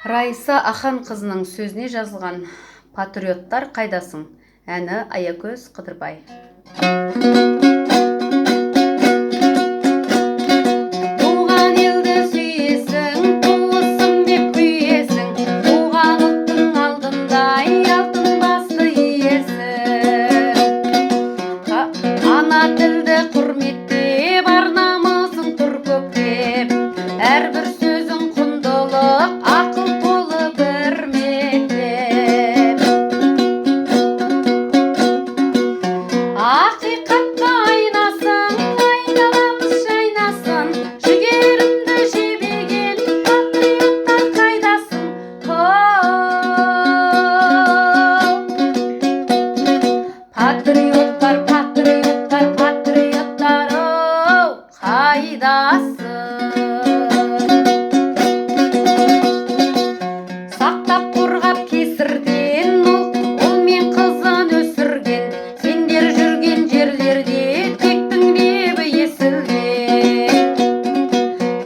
Райса Ахан қызының сөзіне жазылған «Патриоттар қайдасың» әні Аякөз Қыдырбай. Туған елді сүйесің, туысың деп күйесің, туған ұлттың алдында алтын басты иесің. Ана тілді құрметтеп, ар намысын тұр көктеп, әрбір сөзің құндылық, ақыл толы бір мектеп. Ақиқатқа айнасын, айналамыз шайнасын, жігерімді жебеген патриоттар қайдасың? Патриоттар, патриоттар, патриоттар, қайдасың? Сақтап қорғап кесірден ұл мен қызын өсірген, сендер жүрген жерлерде тектің лебі есілген.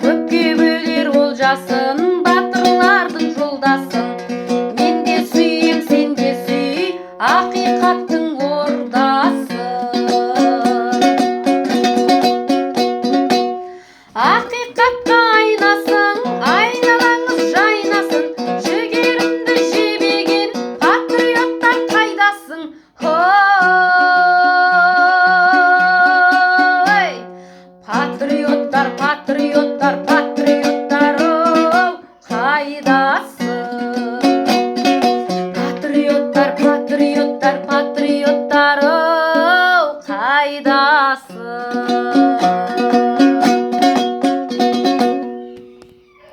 Көпке бөлер олжасын, батырлардың жолдасын,